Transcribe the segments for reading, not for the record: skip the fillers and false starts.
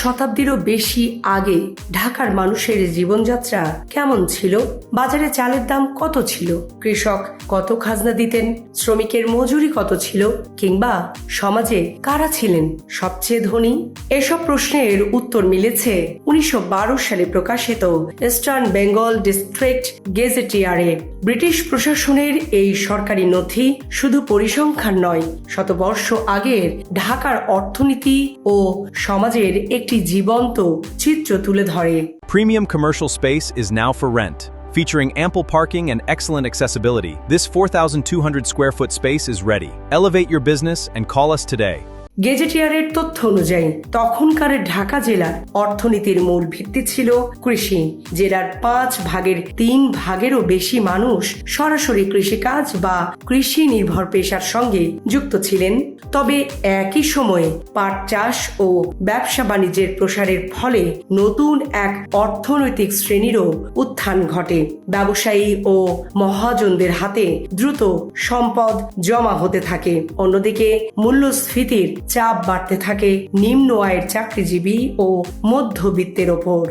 শতাব্দীরও বেশি আগে ঢাকার মানুষের জীবনযাত্রা কেমন ছিল? বাজারে চালের দাম কত ছিল? কৃষক কত খাজনা দিতেন? শ্রমিকের মজুরি কত ছিল? কিংবা সমাজে কারা ছিলেন সবচেয়ে ধনী? এসব প্রশ্নের উত্তর মিলেছে 1912 সালে প্রকাশিত ইস্টার্ন বেঙ্গল ডিস্ট্রিক্ট গেজেটিয়ারে। ব্রিটিশ প্রশাসনের এই সরকারি নথি শুধু পরিসংখ্যান নয়, শতবর্ষ আগের ঢাকার অর্থনীতি ও সমাজের একটি জীবন্ত চিত্র তুলে ধরে। Premium commercial space is now for rent. Featuring ample parking and excellent accessibility, this 4,200 square foot space is ready. Elevate your business and call us today. গেজেটিয়ারের তথ্য অনুযায়ী তখনকার ঢাকা জেলার অর্থনীতির মূল ভিত্তি ছিল কৃষি। জেলার 5 ভাগের 3 ভাগেরও বেশি মানুষ সরাসরি কৃষিকাজ বা কৃষি নির্ভর পেশার সঙ্গে যুক্ত ছিলেন। তবে একই সময়ে পাট চাষ ও ব্যবসা বাণিজ্যের প্রসারের ফলে নতুন এক অর্থনৈতিক শ্রেণীরও উত্থান ঘটে। ব্যবসায়ী ও মহাজনদের হাতে দ্রুত সম্পদ জমা হতে থাকে। অন্যদিকে মূল্যস্ফীতির চাপ বাড়তে থাকে নিম্ন আয়ের চাকরিজীবী ও মধ্যবিত্তের ওপর।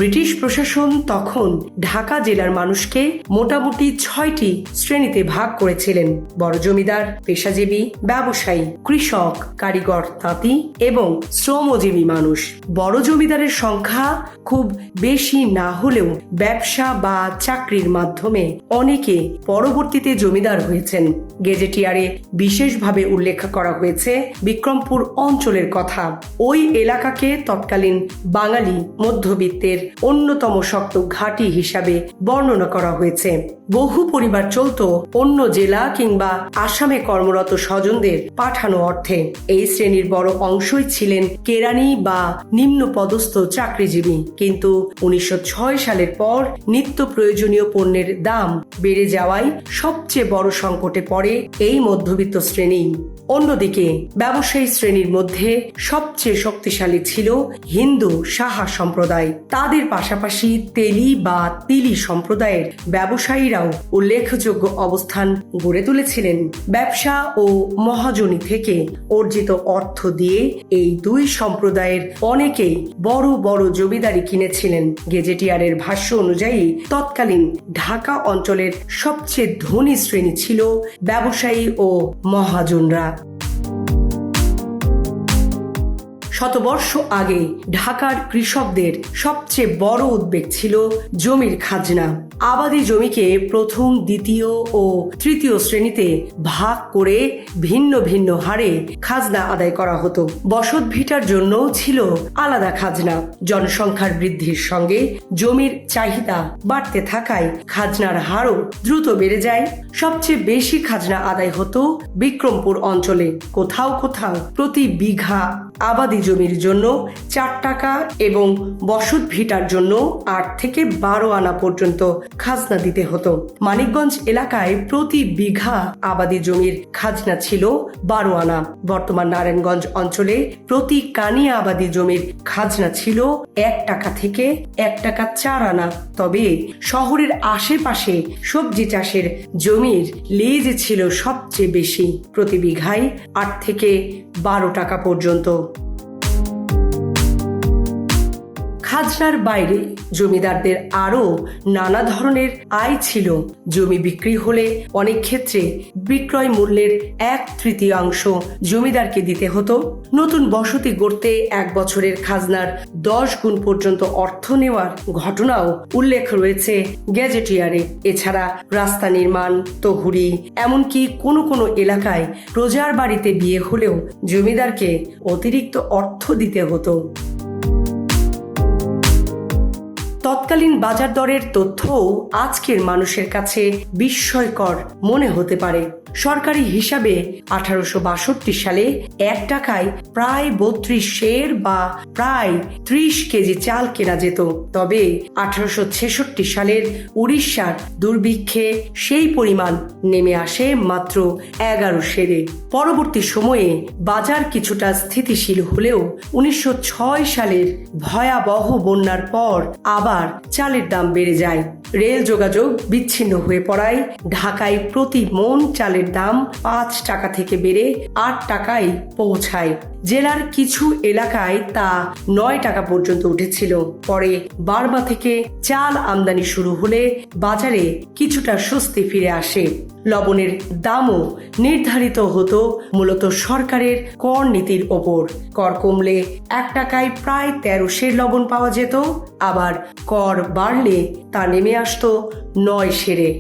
ব্রিটিশ প্রশাসন তখন ঢাকা জেলার মানুষকে মোটামুটি 6টি শ্রেণীতে ভাগ করেছিলেন: বড় জমিদার, পেশাজীবী, ব্যবসায়ী, কৃষক, কারিগর, তাঁতি এবং শ্রমজীবী মানুষ। বড় জমিদারের সংখ্যা খুব বেশি না হলেও ব্যবসা বা চাকরির মাধ্যমে অনেকে পরবর্তীতে জমিদার হয়েছেন। গেজেটিয়ারে বিশেষভাবে উল্লেখ করা হয়েছে বিক্রমপুর অঞ্চলের কথা। ওই এলাকাকে তৎকালীন বাঙালি মধ্যবিত্তের অন্যতম শক্ত ঘাঁটি হিসাবে বর্ণনা করা হয়েছে। বহু পরিবার চলত অন্য জেলা কিংবা আসামে কর্মরত স্বজনদের পাঠানো অর্থে। এই শ্রেণীর বড় অংশই ছিলেন কেরানি বা নিম্ন পদস্থ চাকরিজীবী। কিন্তু 1906 সালের পর নিত্য প্রয়োজনীয় পণ্যের দাম বেড়ে যাওয়ায় সবচেয়ে বড় সংকটে পড়ে এই মধ্যবিত্ত শ্রেণী। অন্যদিকে ব্যবসায়ী শ্রেণীর মধ্যে সবচেয়ে শক্তিশালী ছিল হিন্দু সাহা সম্প্রদায়। তাদের পাশাপাশি তেলি বা তিলি সম্প্রদায়ের ব্যবসায়ীরাও উল্লেখযোগ্য অবস্থান গড়ে তুলেছিলেন। ব্যবসা ও মহাজনী থেকে অর্জিত অর্থ দিয়ে এই দুই সম্প্রদায়ের অনেকেই বড় বড় জমিদারি কিনেছিলেন। গেজেটিয়ারের ভাষ্য অনুযায়ী তৎকালীন ঢাকা অঞ্চলের সবচেয়ে ধনী শ্রেণী ছিল ব্যবসায়ী ও মহাজনরা। শতবর্ষ আগে ঢাকার কৃষকদের সবচেয়ে বড় উদ্বেগ ছিল জমির খাজনা। আবাদি জমিকে প্রথম, দ্বিতীয় ও তৃতীয় শ্রেণীতে ভাগ করে ভিন্ন ভিন্ন হারে খাজনা আদায় করা হতো। বসত ভিটার জন্য ছিল আলাদা খাজনা। জনসংখ্যার বৃদ্ধির সঙ্গে জমির চাহিদা বাড়তে থাকায় খাজনার হারও দ্রুত বেড়ে যায়। সবচেয়ে বেশি খাজনা আদায় হতো বিক্রমপুর অঞ্চলে। কোথাও কোথাও প্রতি বিঘা আবাদি জমির জন্য 4 টাকা এবং বসত ভিটার জন্য 8 থেকে 12 আনা পর্যন্ত খাজনা দিতে হতো। মানিকগঞ্জ এলাকায় প্রতি বিঘা আবাদি জমির খাজনা ছিল 12 আনা। বর্তমান নারায়ণগঞ্জ অঞ্চলে প্রতি কানি আবাদি জমির খাজনা ছিল 1 টাকা থেকে 1 টাকা 4 আনা। তবে শহরের আশেপাশে সবজি চাষের জমির লিজ ছিল সবচেয়ে বেশি, প্রতি বিঘায় 8 থেকে 12 টাকা পর্যন্ত। খাজনার বাইরে জমিদারদের আরও নানা ধরনের আয় ছিল। জমি বিক্রি হলে অনেক ক্ষেত্রে বিক্রয় মূল্যের 1/3 জমিদারকে দিতে হতো। নতুন বসতি গড়তে 1 বছরের খাজনার 10 গুণ পর্যন্ত অর্থ নেওয়ার ঘটনাও উল্লেখ রয়েছে গেজেটিয়ারে। এছাড়া রাস্তা নির্মাণ, তহুরি, এমনকি কোনো কোনো এলাকায় প্রজার বাড়িতে বিয়ে হলেও জমিদারকে অতিরিক্ত অর্থ দিতে হতো। তৎকালীন বাজার দরের তথ্যও আজকের মানুষের কাছে বিস্ময়কর মনে হতে পারে। সরকারি হিসাবে 1862 সালে 1 টাকায় প্রায় 32 সের বা প্রায় 30 কেজি চাল কেনা যেত। তবে 1866 সালের উড়িষ্যার দুর্ভিক্ষে সেই পরিমাণ নেমে আসে মাত্র 11 সেরে। পরবর্তী সময়ে বাজার কিছুটা স্থিতিশীল হলেও 1906 সালের ভয়াবহ বন্যার পর আবার চালের দাম বেড়ে যায়। রেল যোগাযোগ বিচ্ছিন্ন হয়ে পড়ায় ঢাকায় প্রতি মন চালের দাম 5 টাকা থেকে বেড়ে 8 টাকায় পৌঁছায়। জেলার কিছু এলাকায় তা 9 টাকা পর্যন্ত উঠেছিল। পরে বার্মা থেকে চাল আমদানি শুরু হলে বাজারে কিছুটা স্বস্তি ফিরে আসে। লবণের দামও নির্ধারিত হতো মূলত সরকারের কর নীতির ওপর। কর কমলে 1 টাকায় প্রায় 13 সের লবণ পাওয়া যেত, আবার কর বাড়লে তা নেমে আসতো 9 সেরে।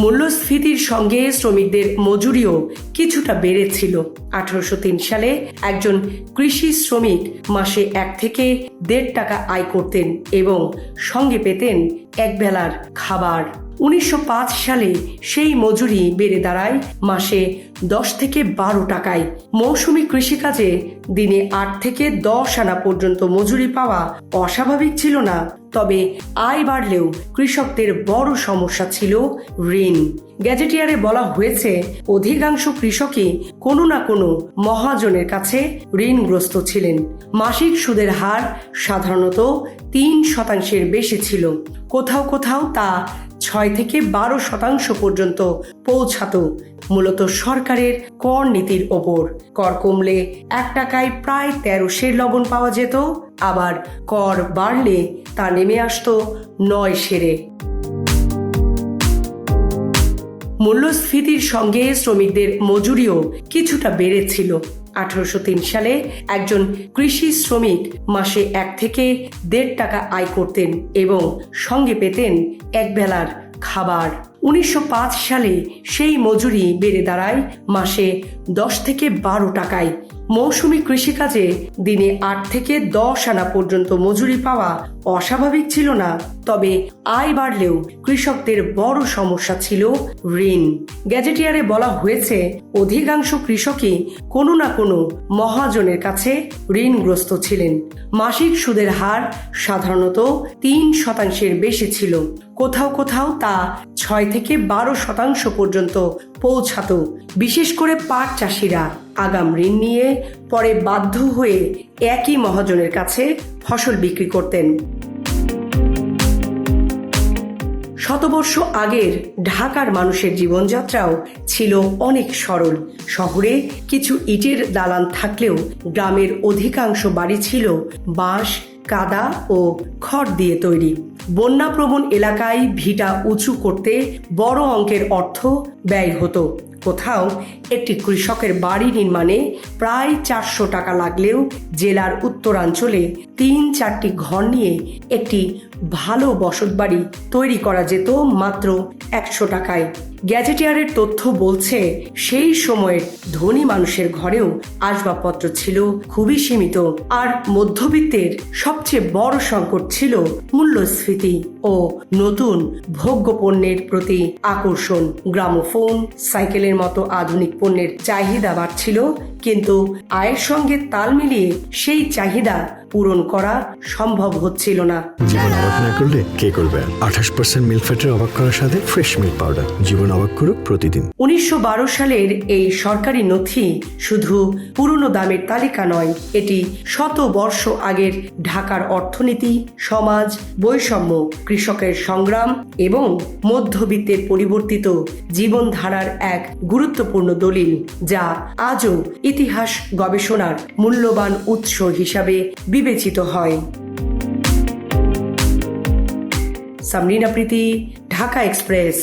মূল্যস্ফীতির সঙ্গে শ্রমিকদের মজুরিও কিছুটা বেড়েছিল। 1803 সালে একজন কৃষি শ্রমিক মাসে 1 থেকে 1.5 টাকা আয় করতেন এবং সঙ্গে পেতেন একবেলার খাবার। 1905 সালে সেই মজুরি বেড়ে দাঁড়ায় মাসে 10 থেকে 12 টাকায়। মৌসুমী কৃষিকাজে দিনে 8 থেকে 10 আনা পর্যন্ত মজুরি পাওয়া অস্বাভাবিক ছিল না। তবে আয় বাড়লেও কৃষকদের বড় সমস্যা ছিল ঋণ। গ্যাজেটিয়ারে বলা হয়েছে, অধিকাংশ কৃষকই কোনো না কোনো মহাজনের কাছে ঋণগ্রস্ত ছিলেন। মাসিক সুদের হার সাধারণত 3% বেশি ছিল। কোথাও কোথাও তা 6 থেকে 12% পর্যন্ত পৌঁছাতো, মূলত সরকারের কর নীতির ওপর। কর কমলে 1 টাকায় প্রায় 13 সের লবণ পাওয়া যেত, আবার কর বাড়লে তা নেমে আসতো 9 সেরে। মূল্যস্ফীতির সঙ্গে শ্রমিকদের মজুরিও কিছুটা বেড়েছিল। 1803 সালে একজন কৃষি শ্রমিক মাসে 1 থেকে 1.5 টাকা আয় করতেন এবং সঙ্গে পেতেন একবেলার খাবার। 1905 সালে সেই মজুরি বেড়ে দাঁড়ায় মাসে 10 থেকে 12 টাকায়। মৌসুমী কৃষিকাজে দিনে 8 থেকে 10 আনা পর্যন্ত মজুরি পাওয়া অস্বাভাবিক ছিল না। তবে আয় বাড়লেও কৃষকদের বড় সমস্যা ছিল ঋণ। গ্যাজেটিয়ারে বলা হয়েছে, অধিকাংশ কৃষকই কোনো না কোনো মহাজনের কাছে ঋণগ্রস্ত ছিলেন। মাসিক সুদের হার সাধারণত 3% বেশি ছিল। কোথাও কোথাও তা 6 থেকে 12% পর্যন্ত পৌঁছাতো। বিশেষ করে পাট চাষিরা আগাম ঋণ নিয়ে পরে বাধ্য হয়ে একই মহাজনের কাছে ফসল বিক্রি করতেন। শতবর্ষ আগের ঢাকার মানুষের জীবনযাত্রাও ছিল অনেক সরল। শহরে কিছু ইটের দালান থাকলেও গ্রামের অধিকাংশ বাড়ি ছিল বাঁশ, কাদা ও খড় দিয়ে তৈরি। বন্যাপ্রবণ এলাকায় ভিটা উঁচু করতে বড় অঙ্কের অর্থ ব্যয় হতো। কোথাও একটি কৃষকের বাড়ি নির্মাণে প্রায় 400 টাকা লাগলেও জেলার উত্তরাঞ্চলে 3-4টি ঘর নিয়ে একটি ভালো বসতবাড়ি তৈরি করা যেত মাত্র 100 টাকায়। গ্যাজেটিয়ারের তথ্য বলছে, সেই সময়ের ধনী মানুষের ঘরেও আসবাবপত্র ছিল খুবই সীমিত। আর মধ্যবিত্তের সবচেয়ে বড় সংকট ছিল মূল্যস্ফীতি ও নতুন ভোগ্য পণ্যের প্রতি আকর্ষণ। গ্রামোফোন, সাইকেলের মতো আধুনিক পণ্যের চাহিদা বাড়ছিল, কিন্তু আয়ের সঙ্গে তাল মিলিয়ে সেই চাহিদা পূরণ করা সম্ভব হচ্ছিল না। জীবন অবাক না করলে কে করবে? 28% মিল্ক ফ্যাটের অবাক করার সাথে ফ্রেশ মিল্ক পাউডার। জীবন অবাক করুক প্রতিদিন। 1912 সালের এই সরকারি নথি শুধু পুরনো দামের তালিকা নয়, এটি শত বর্ষ আগের ঢাকার অর্থনীতি, সমাজ, বৈষম্য, কৃষকের সংগ্রাম এবং মধ্যবিত্তের পরিবর্তিত জীবনধারার এক গুরুত্বপূর্ণ দলিল, যা আজও ইতিহাস গবেষণার মূল্যবান উৎস হিসাবে বিবেচিত হয়। সামরিনা প্রীতি, ঢাকা এক্সপ্রেস।